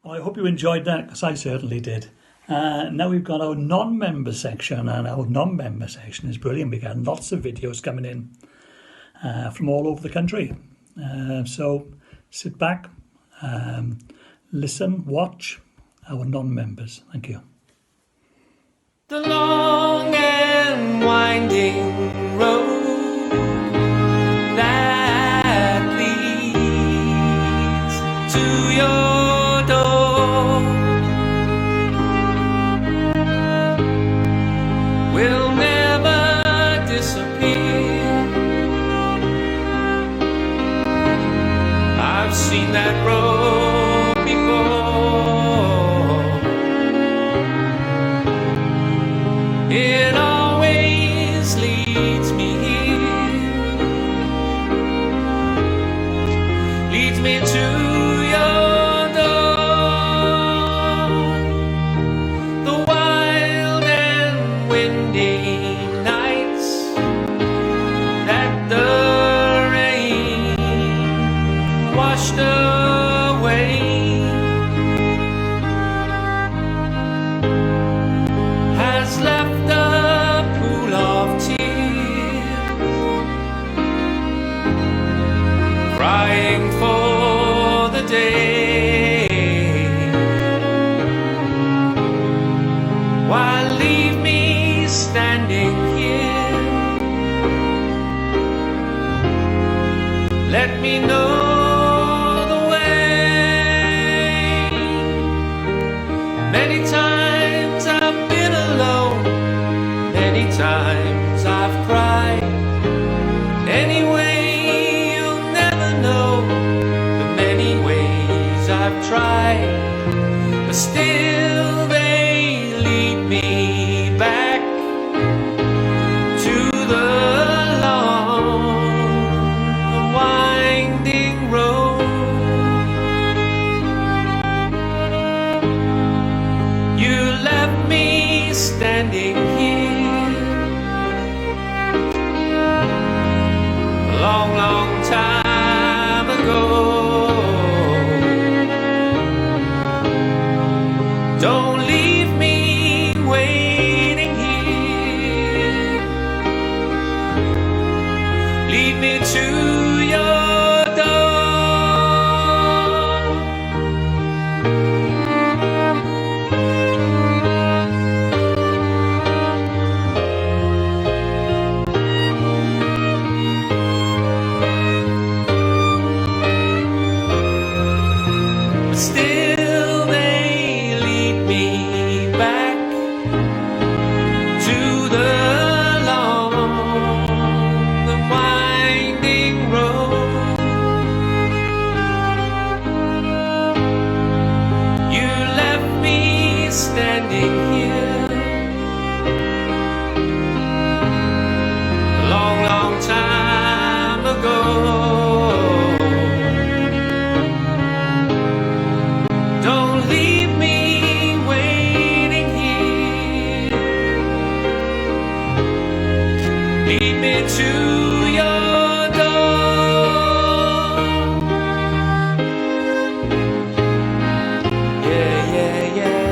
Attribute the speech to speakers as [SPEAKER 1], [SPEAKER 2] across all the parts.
[SPEAKER 1] Well, I hope you enjoyed that, because I certainly did. Now we've got our non-member section, and our non-member section is brilliant. We got lots of videos coming in from all over the country. So sit back, listen, watch our non-members. Thank you.
[SPEAKER 2] The long and winding road that leads to your door will never disappear. I've seen that road before. It always leads me here, leads me to your door. The wild and windy nights that the rain washed away has left a pool of tears, crying for the day. Why leave me standing here? Let me know the way. Many times I've been alone, many times I've cried. Anyway, you'll never know the many ways I've tried, but still they lead me back to the long and winding road. You left me standing here a long, long time ago. Don't leave me waiting here. Lead me to your door. But still they lead me back to the long and winding road. You left me standing here a long, long time ago. Don't leave me waiting here. Lead me to your door. Yeah, yeah, yeah.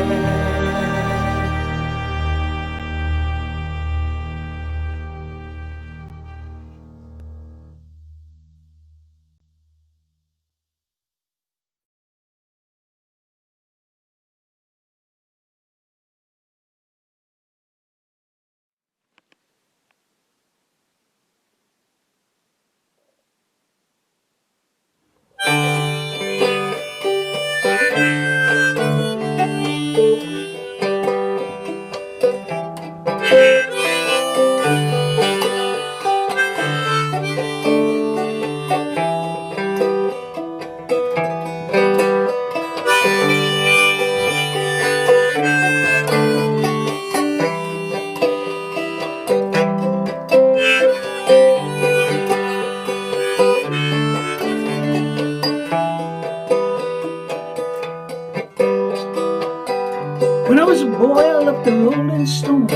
[SPEAKER 3] When I was a boy, I loved the Rolling Stones,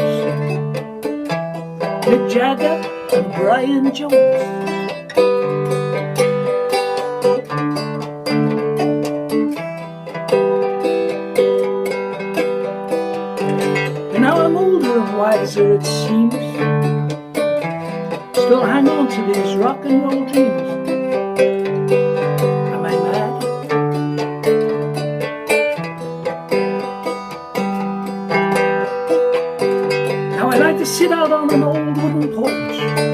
[SPEAKER 3] Mick Jagger and Brian Jones. pleasure it seems. Still hang on to these rock and roll dreams. Am I mad? Now I like to sit out on an old wooden porch,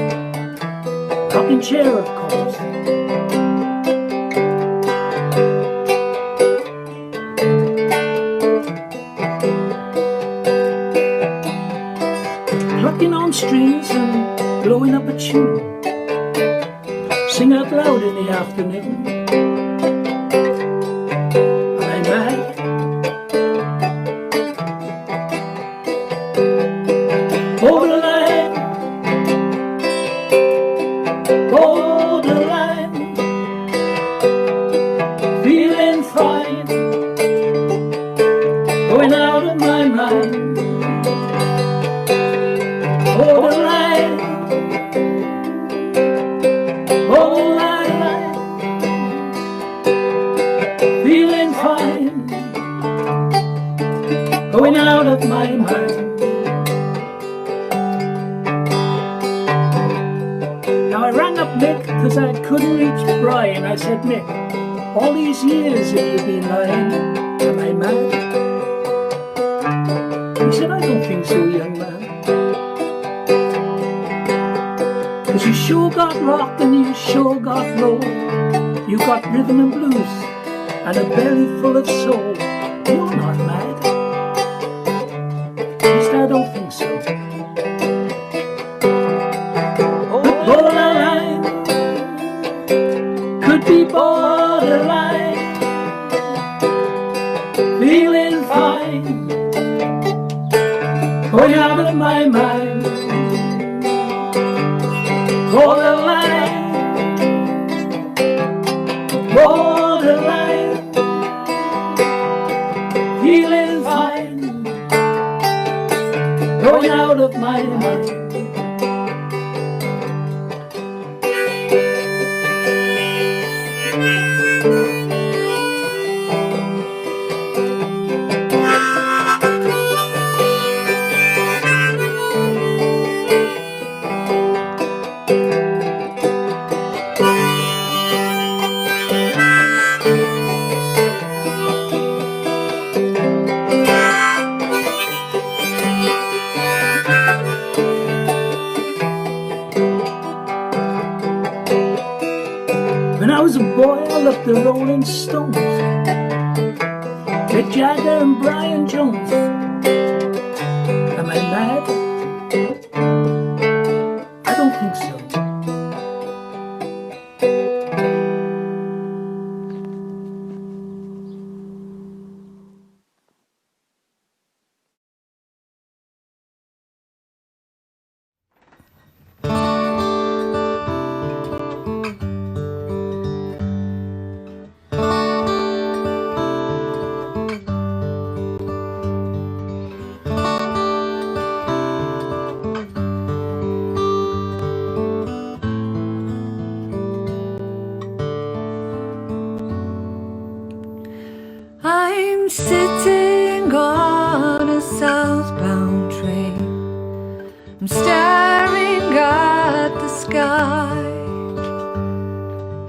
[SPEAKER 3] rocking chair of course. Plucking on strings and blowing up a tune, sing out loud in the afternoon. Am I mad? Borderline, borderline, feeling fine, going out of my mind. Borderline, borderline, feeling fine, going out of my mind. Now I rang up Mick because I couldn't reach Bryn. I said, Mick, all these years have you been lying? Am I mad? He said, I don't think so, young man. Cause you sure got rock and you sure got roll. You got rhythm and blues and a belly full of soul. You're not mad. At least I don't think so. But borderline could be borderline, feeling fine, going out of my mind. Borderline, borderline, feeling fine, going out of my mind. When I was a boy, I loved the Rolling Stones, Mick Jagger and Brian Jones. Am I mad? I don't think so.
[SPEAKER 4] I'm sitting on a southbound train. I'm staring at the sky.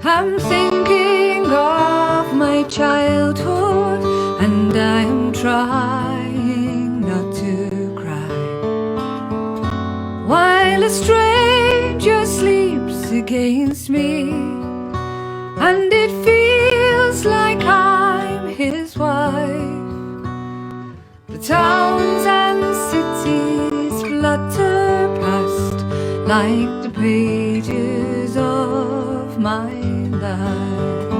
[SPEAKER 4] I'm thinking of my childhood, and I'm trying not to cry, while a stranger sleeps against me, and it feels like I'm his wife. The towns and cities flutter past like the pages of my life.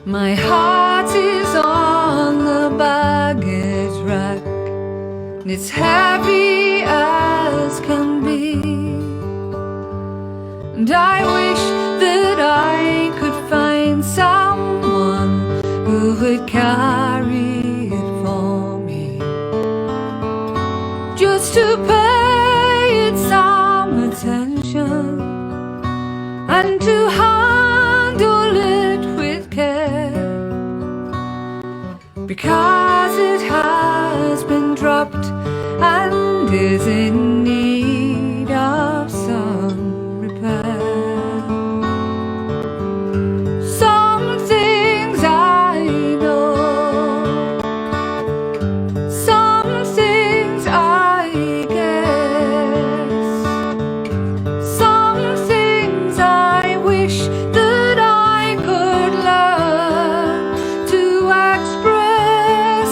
[SPEAKER 4] My heart is on the baggage rack, and it's heavy as can be, and I wish that I could find someone who would carry it for me, just to pay it some attention and to handle it with as it has been dropped and is in need of some repair. Some things I know, some things I guess, some things I wish that I could learn to express,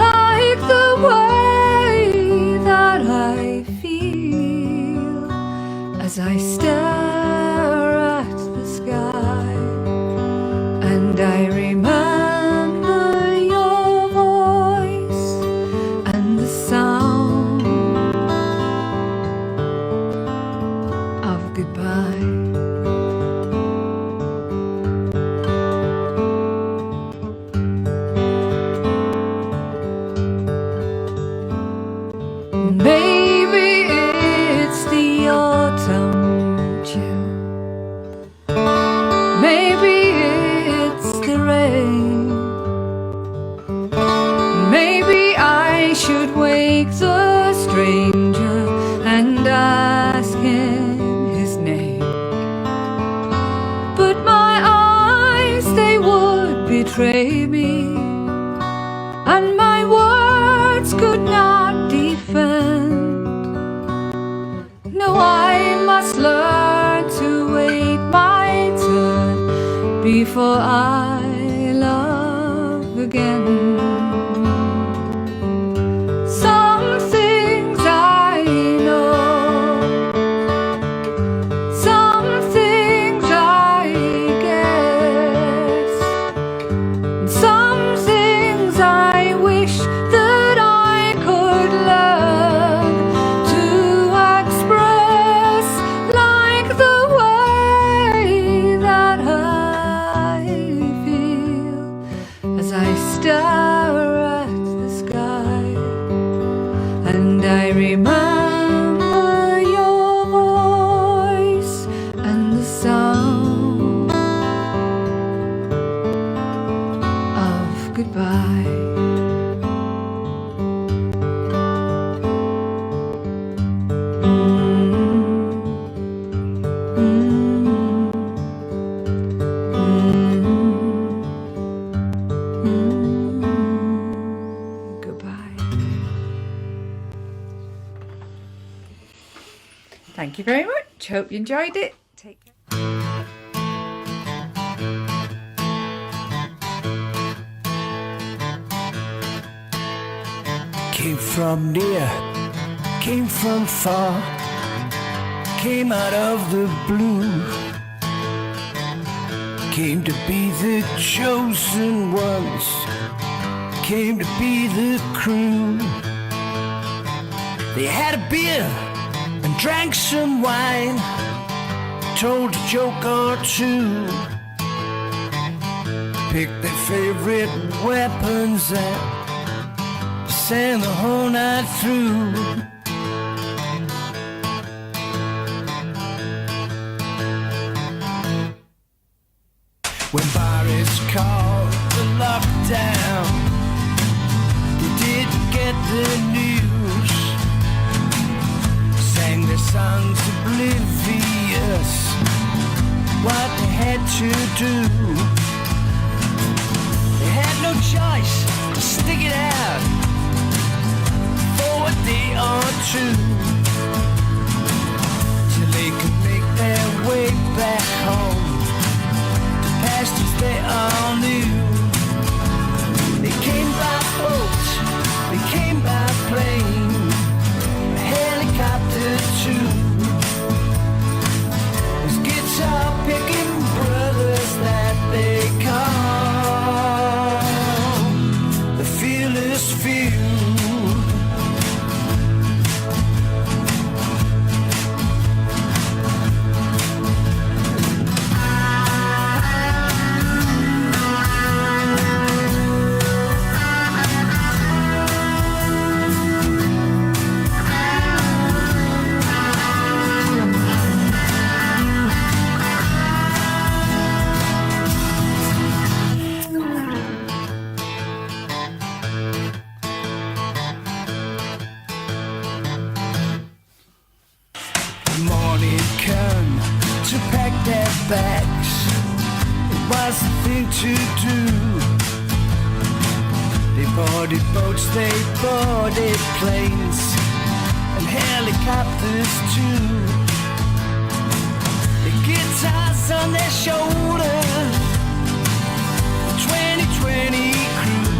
[SPEAKER 4] like the way that I feel as I stare at the sky, and I remember your voice and the sound of goodbye. Maybe it's the autumn chill, maybe it's the rain, maybe I should wake the stranger and ask him his name, but my eyes, they would betray me, and my words could not defend. No, I must learn to wait my turn before I love again. Some things I know, some things I guess, and some things I wish that I could learn to express, like the way that I feel as I stare at the sky, and I remember your voice and the sound of goodbye. Goodbye.
[SPEAKER 5] Thank you very much. Hope you enjoyed it. Take care.
[SPEAKER 6] Came from near, came from far, came out of the blue, came to be the chosen ones, came to be the crew. They had a beer and drank some wine, told a joke or two, picked their favorite weapons and sang the whole night through. When Boris called the lockdown, they didn't get the news, sang their songs oblivious what they had to do. They had no choice to stick it out for a day or two, till they could make their way back home to pastures they all knew. They came by boat, they came by plane, a helicopter too. Those guitar picking brothers that they call the fearless few. to do. They boarded boats, they boarded planes, and helicopters too. The guitars on their shoulder, the 2020 crew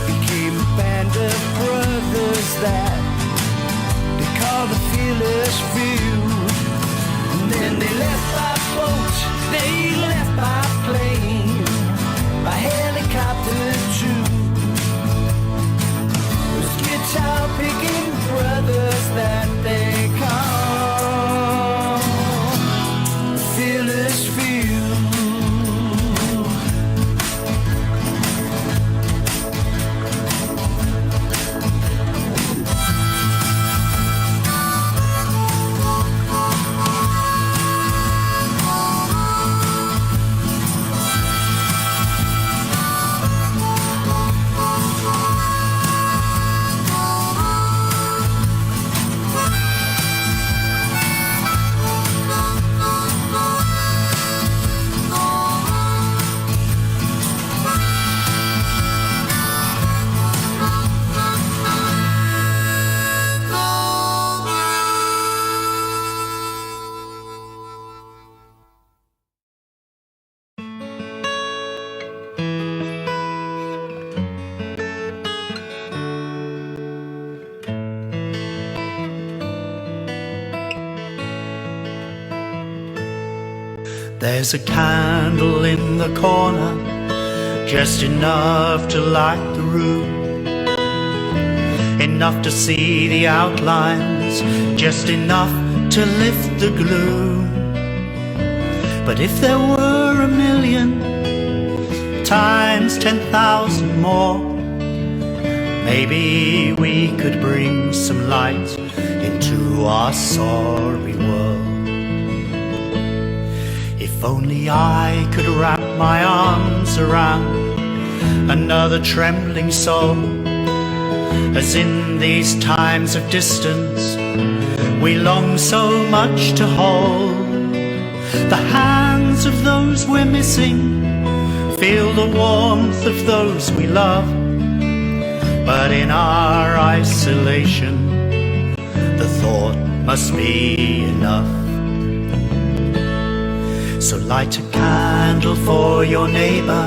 [SPEAKER 6] became a band of brothers that they call the Fearless Few. And then they left by boat, they left by plane, by helicopter too. Those guitar picking brothers that they call the Fearless Few.
[SPEAKER 7] There's a candle in the corner, just enough to light the room, enough to see the outlines, just enough to lift the gloom. But if there were 1,000,000 times 10,000 more, maybe we could bring some light into our sorry world. If only I could wrap my arms around another trembling soul, as in these times of distance we long so much to hold. The hands of those we're missing, feel the warmth of those we love, but in our isolation the thought must be enough. So light a candle for your neighbor,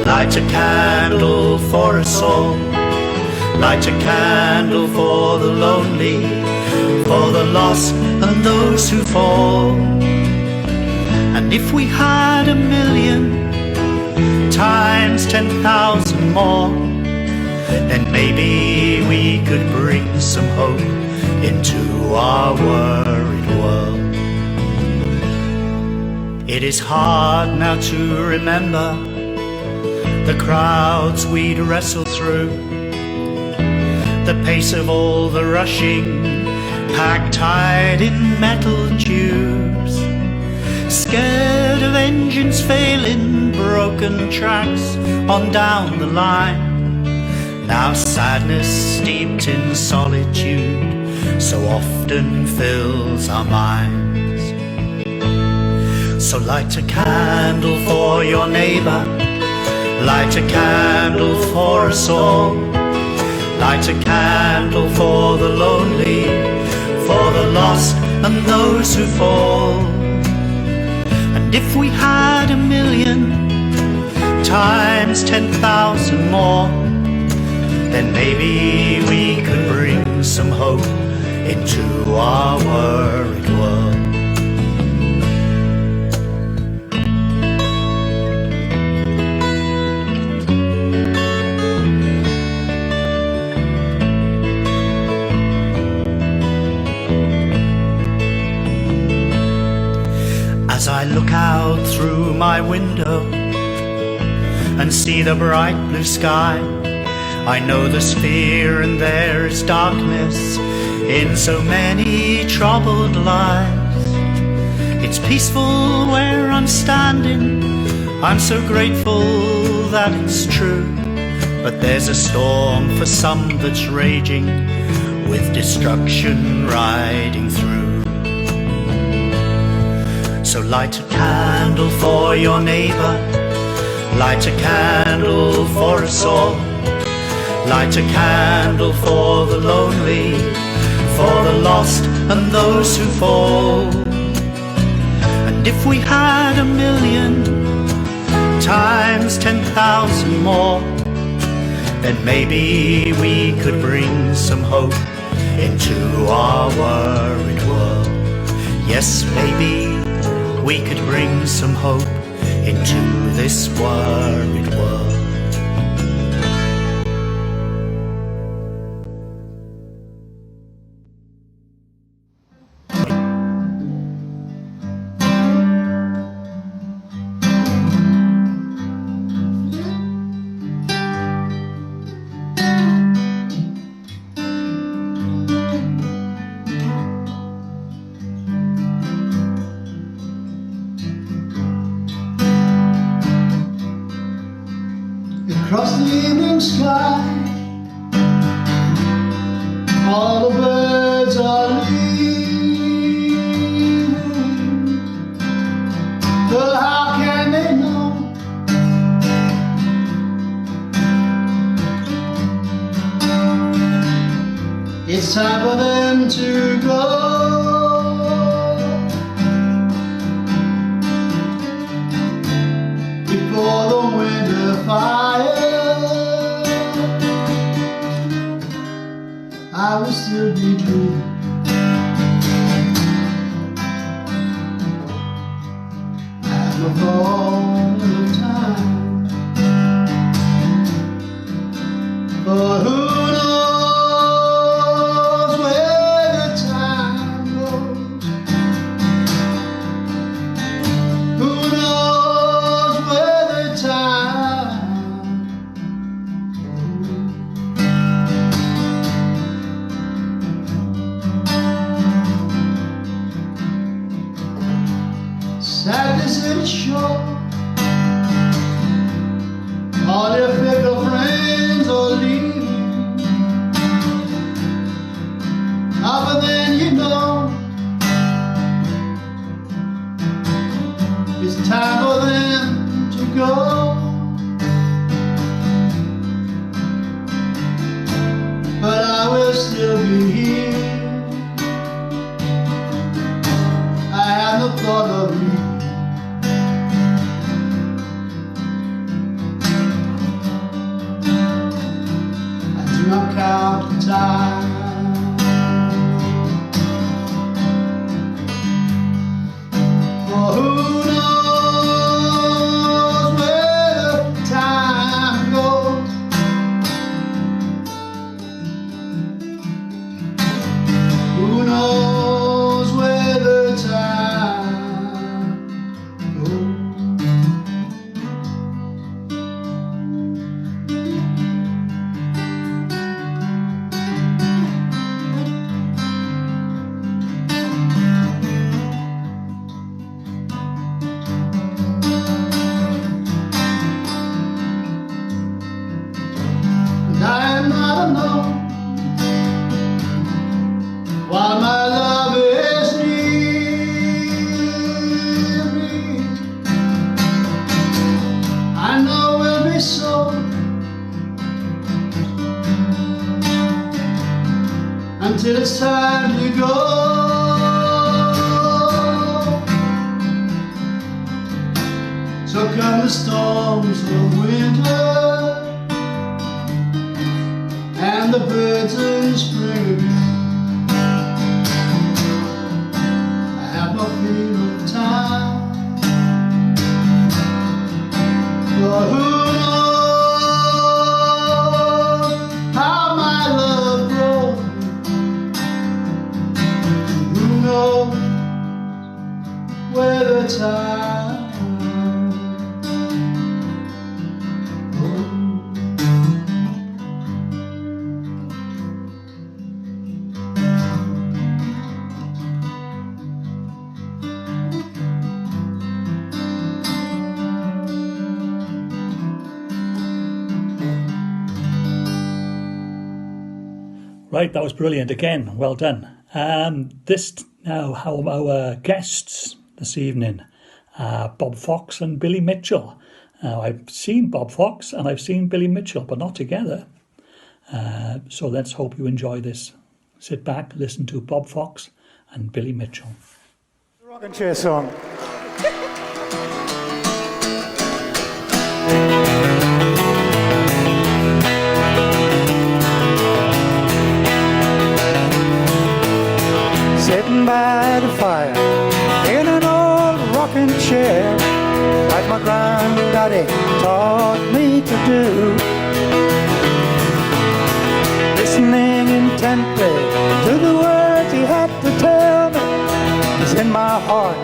[SPEAKER 7] light a candle for us all, light a candle for the lonely, for the lost and those who fall. And if we had 1,000,000 times 10,000 more, then maybe we could bring some hope into our worried world. It is hard now to remember the crowds we'd wrestle through, the pace of all the rushing, packed tight in metal tubes, scared of engines failing, broken tracks on down the line. Now sadness steeped in solitude so often fills our minds. So light a candle for your neighbor, light a candle for us all, light a candle for the lonely, for the lost and those who fall. And if we had 1,000,000 times 10,000 more, then maybe we could bring some hope into our worried world. As I look out through my window and see the bright blue sky, I know there's fear and there is darkness in so many troubled lives. It's peaceful where I'm standing, I'm so grateful that it's true, but there's a storm for some that's raging, with destruction riding through. So light a candle for your neighbor, light a candle for us all, light a candle for the lonely, for the lost and those who fall. And if we had 1,000,000 times 10,000 more, then maybe we could bring some hope into our worried world. Yes, maybe we could bring some hope into this worried world.
[SPEAKER 8] Across the evening sky, all the birds are leaving, but how can they know? It's time for them to go. Before the winter fire, I will still be dreaming. I have no thought of time, but who knows where the time goes? Who knows where the time goes? Sadness is short. All your fickle friends are leaving. But then you know it's time for them to go. But I will still be here. I have no thought of you. Not count the time. For who knows where the time goes? Who knows where the time goes? I am not alone while my love is near me. I know we'll be so until it's time to go. So come the storms of winter and the birds in spring again. I have no fear of time, but who knows how my love grows? Who knows where the time goes?
[SPEAKER 1] Right, that was brilliant again. Well done. This now how our guests this evening. Bob Fox and Billy Mitchell. I've seen Bob Fox and I've seen Billy Mitchell, but not together. So let's hope you enjoy this. Sit back, listen to Bob Fox and Billy Mitchell.
[SPEAKER 9] Rocking chair song. Sitting by the fire in an old rocking chair, like my granddaddy taught me to do. Listening intently to the words he had to tell me, 'cause in my heart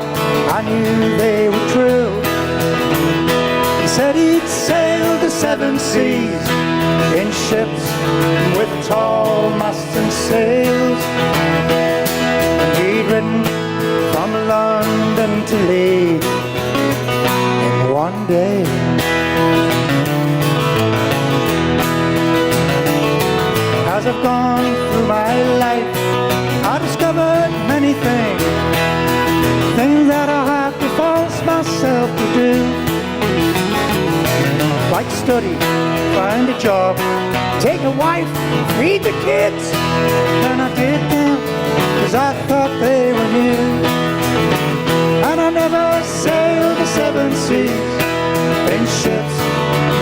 [SPEAKER 9] I knew they were true. He said he'd sailed the 7 seas in ships with tall masts and sails. He'd ridden from London to Leeds in one day. As I've gone through my life, I discovered many things, things that I have to force myself to do. Like study, find a job, take a wife, feed the kids. And I did them 'cause I thought they were new. And I never sailed the 7 seas in ships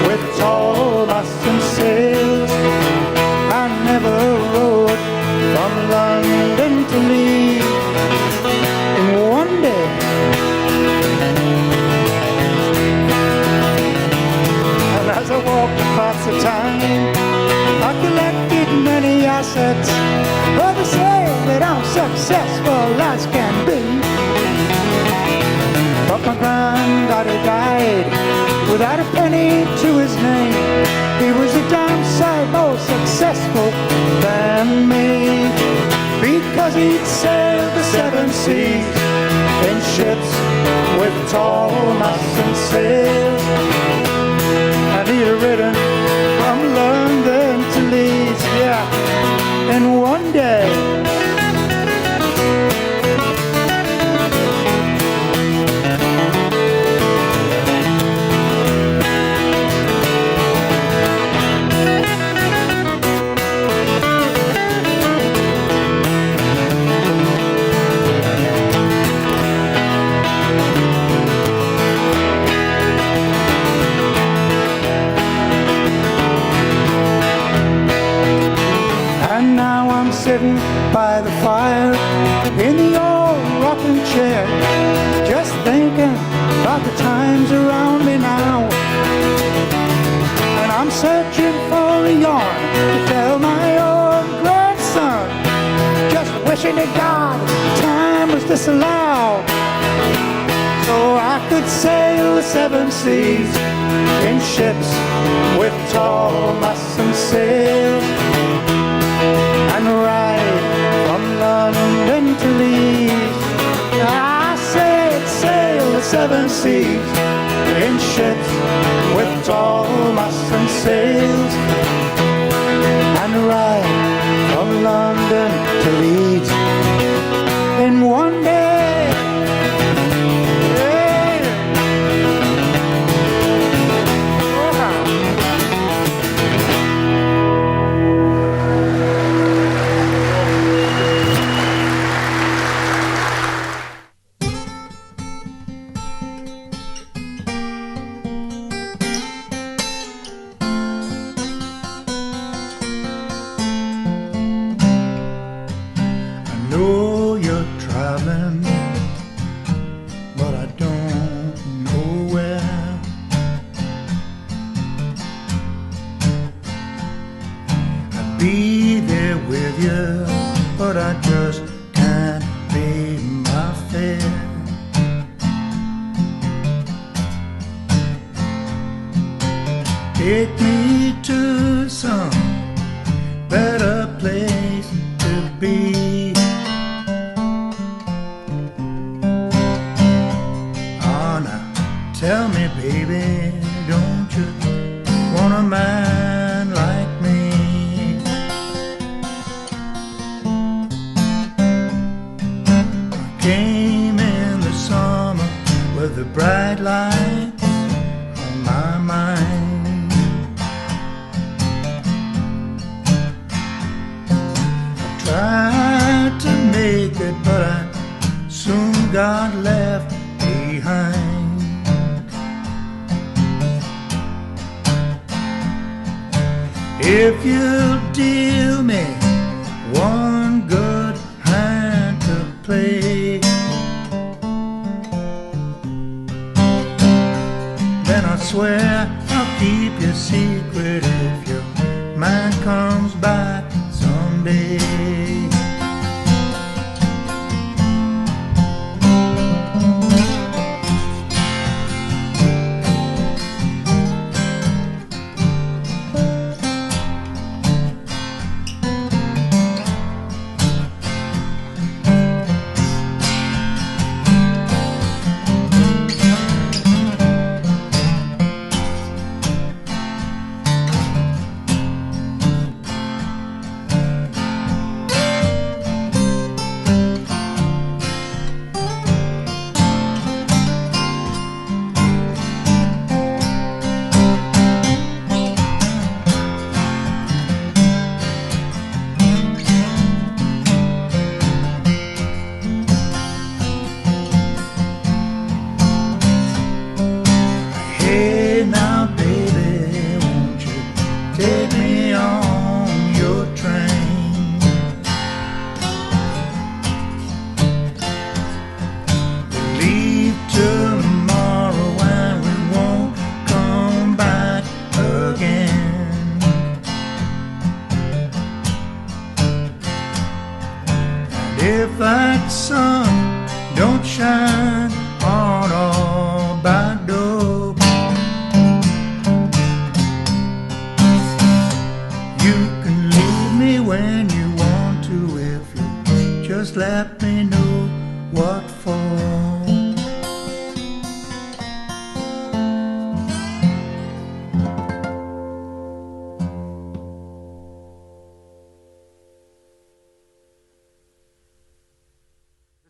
[SPEAKER 9] with tall masts and sails. I never rode from London to Leeds in one day. And as I walked across the time, I collected many assets. Others say that I'm successful as can be, but my granddaddy died without a penny to his name. He was a damn sight more successful than me, because he'd sailed the 7 seas in ships with tall masts and sails. And he'd ridden from London to Leeds, yeah, in one day. Sitting by the fire in the old rocking chair, just thinking about the times around me now. And I'm searching for a yarn to tell my own grandson, just wishing to God time was disallowed, so I could sail the 7 seas in ships with tall masts and sails, and ride from London to Leeds. I said sail the 7 seas in ships with tall masts and sails, and ride from London to Leeds in one day.
[SPEAKER 7] bright lights on my mind. I tried to make it, but I soon got left behind. If you'll deal me one good hand to play, then I swear I'll keep your secret if your man comes back someday. If that sun don't shine on our back door, you can leave me when you want to if you just let me know what for.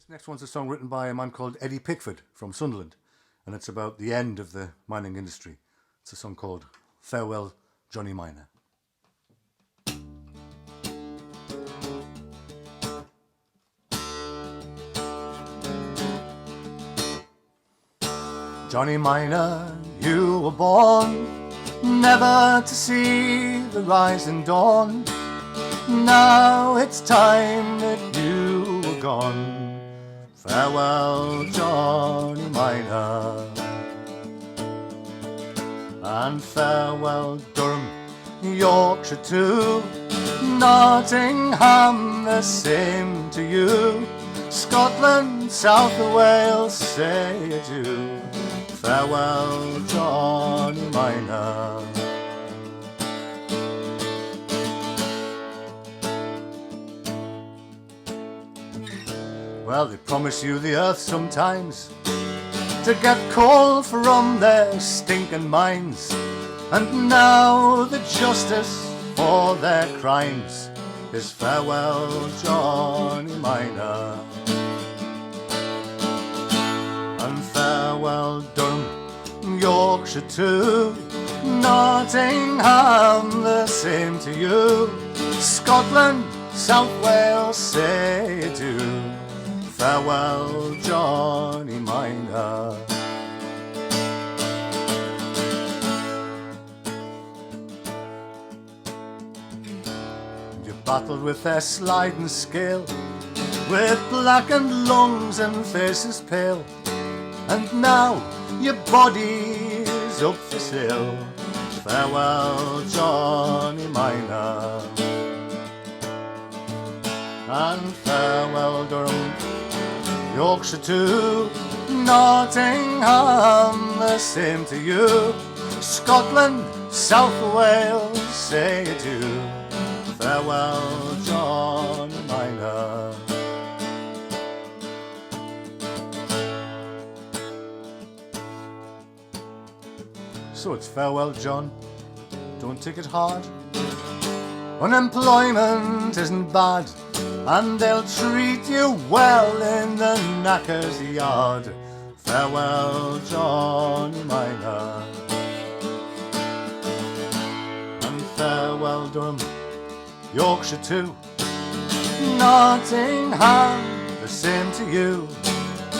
[SPEAKER 10] Next one's a song written by a man called Eddie Pickford from Sunderland, and it's about the end of the mining industry. It's a song called Farewell, Johnny Miner. Johnny Miner, you were born never to see the rising dawn. Now it's time that you were gone. Farewell, Johnny Miner, and farewell, Durham, Yorkshire too, Nottingham the same to you, Scotland, South Wales, say adieu. Farewell, Johnny Miner. Well, they promise you the earth sometimes to get coal from their stinking mines, and now the justice for their crimes is farewell, Johnny Miner. And farewell, Durham, Yorkshire too, Nottingham the same to you, Scotland, South Wales, say adieu. Farewell, Johnny Miner. You battled with their sliding scale, with blackened lungs and faces pale, and now your body's up for sale. Farewell, Johnny Miner. And farewell, Durham, Yorkshire too, Nottingham the same to you, Scotland, South Wales, say adieu. Farewell, Johnny Miner. So it's farewell, John, don't take it hard. Unemployment isn't bad, and they'll treat you well in the knacker's yard. Farewell, Johnny Miner. And farewell, Durham, Yorkshire too. Nottingham, the same to you.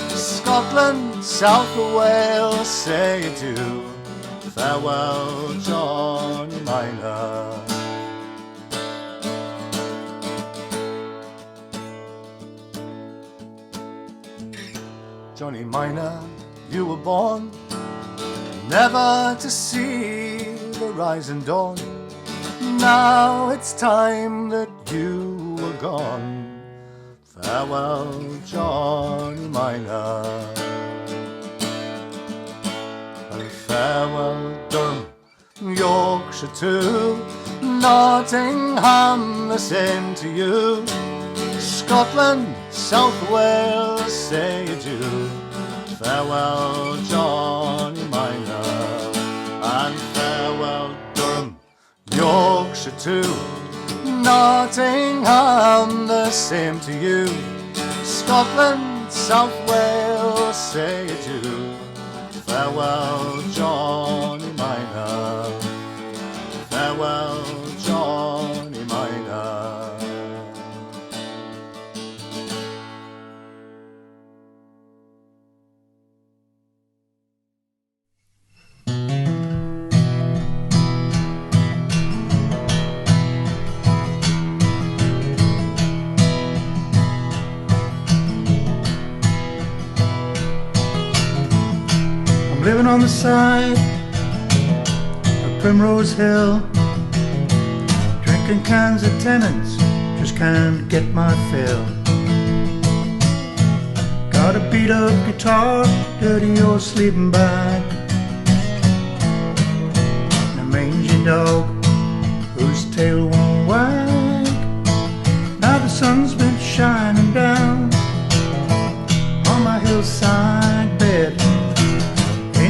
[SPEAKER 10] Scotland, south of Wales, say adieu. Farewell, Johnny Miner. Johnny Miner, you were born never to see the rising dawn. Now it's time that you were gone. Farewell, Johnny Miner. And farewell, Durham, Yorkshire too. Nottingham, the same to you. Scotland, South Wales, say adieu. Farewell, Johnny Miner. And farewell, Durham, Yorkshire too. Nottingham, the same to you. Scotland, South Wales, say adieu. Farewell, Johnny Miner. Farewell, Johnny Miner.
[SPEAKER 9] Living on the side of Primrose Hill, drinking cans of Tennent's, just can't get my fill. Got a beat up guitar, dirty old sleeping bag, and a mangy dog whose tail won't wag. Now the sun's been shining down on my hillside bed.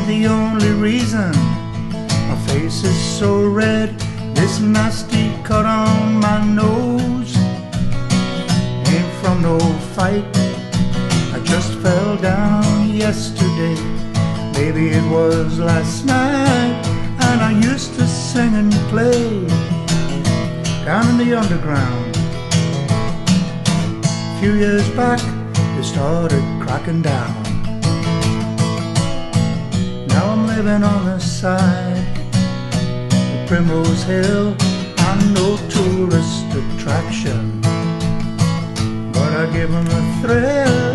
[SPEAKER 9] The only reason my face is so red, this nasty cut on my nose ain't from no fight. I just fell down yesterday, maybe it was last night, and I used to sing and play down in the underground. A few years back they started cracking down. Now I'm living on the side of Primrose Hill. I'm no tourist attraction, but I give 'em a thrill.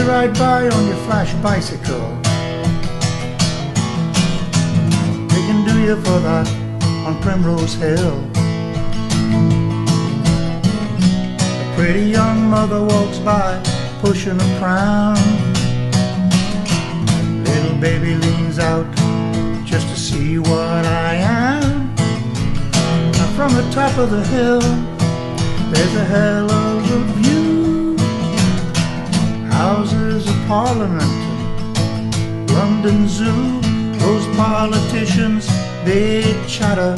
[SPEAKER 9] Ride by on your flash bicycle, they can do you for that on Primrose Hill. A pretty young mother walks by pushing a pram. Little baby leans out just to see what I am. And from the top of the hill there's a hell of a view. Houses of Parliament, London Zoo, those politicians, they chatter,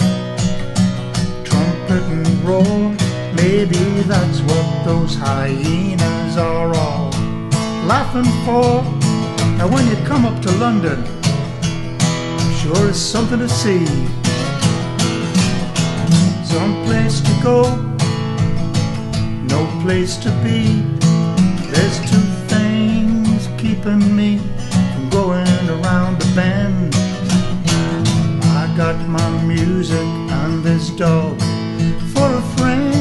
[SPEAKER 9] trumpet and roar. Maybe that's what those hyenas are all laughing for. Now when you come up to London, sure is something to see. Some place to go, no place to be. There's two things keeping me from going around the bend. I got my music and this dog for a friend.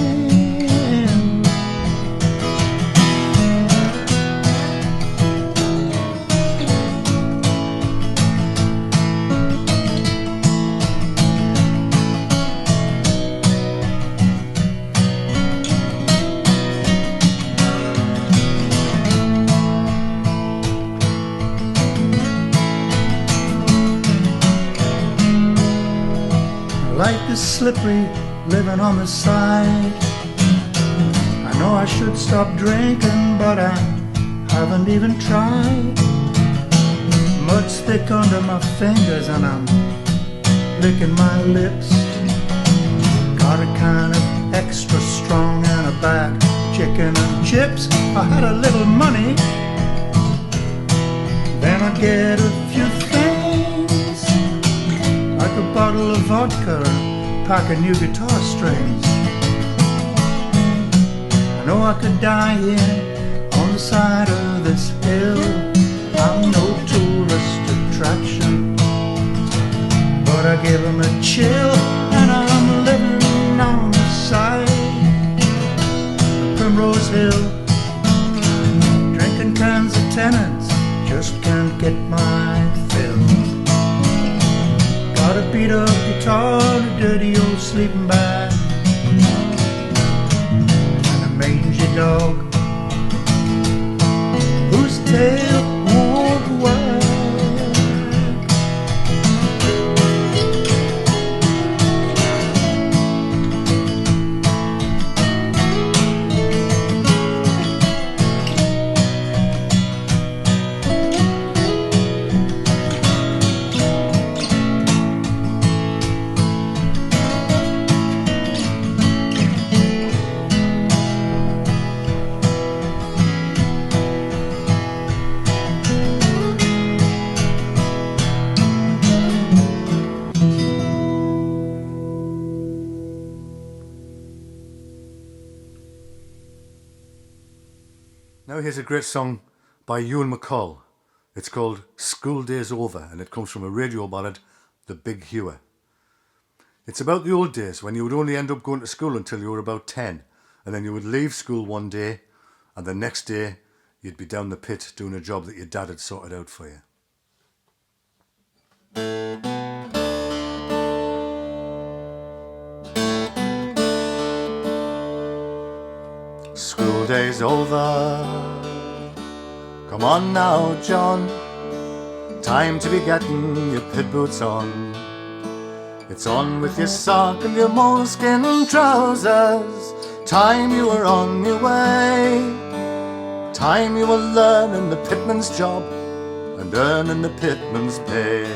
[SPEAKER 9] is slippery, living on the side. I know I should stop drinking, but I haven't even tried. Mud's thick under my fingers and I'm licking my lips. Got a kind of extra strong and a bag of chicken and chips. I had a little money, then I get a few things, like a bottle of vodka and a pack of new guitar strings. I know I could die here on the side of this hill. I'm no tourist attraction, but I give 'em a chill, and I'm living on the side of Primrose Hill, drinking cans of Tennant's, just can't get my fill. Got a beat up guitar, a dirty old sleeping bag, and a mangy dog whose tail won't wag.
[SPEAKER 10] Now here's a great song by Ewan MacColl. It's called School Days Over, and it comes from a radio ballad, The Big Huw. It's about the old days when you would only end up going to school until you were about 10, and then you would leave school one day, and the next day you'd be down the pit doing a job that your dad had sorted out for you. School day's over. Come on now, John. Time to be getting your pit boots on. It's on with your sock and your moleskin trousers. Time you were on your way. Time you were learning the pitman's job and earning the pitman's pay.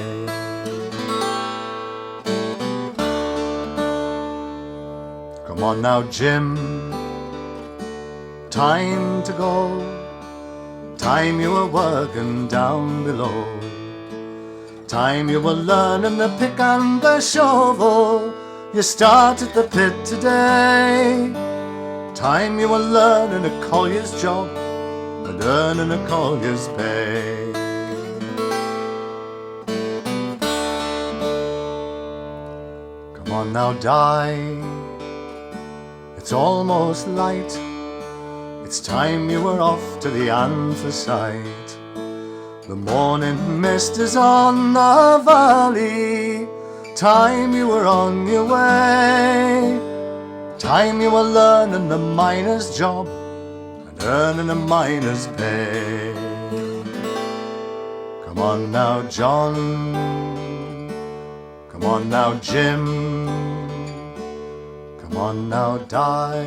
[SPEAKER 10] Come on now, Jim. Time to go. Time you were working down below. Time you were learning the pick and the shovel. You started the pit today. Time you were learning a collier's job and earning a collier's pay. Come on now, die. It's almost light. It's time you were off to the anthracite. The morning mist is on the valley. Time you were on your way. Time you were learning the miner's job and earning a miner's pay. Come on now, John. Come on now, Jim. Come on now, die.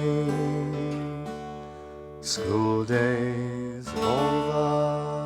[SPEAKER 10] School days over.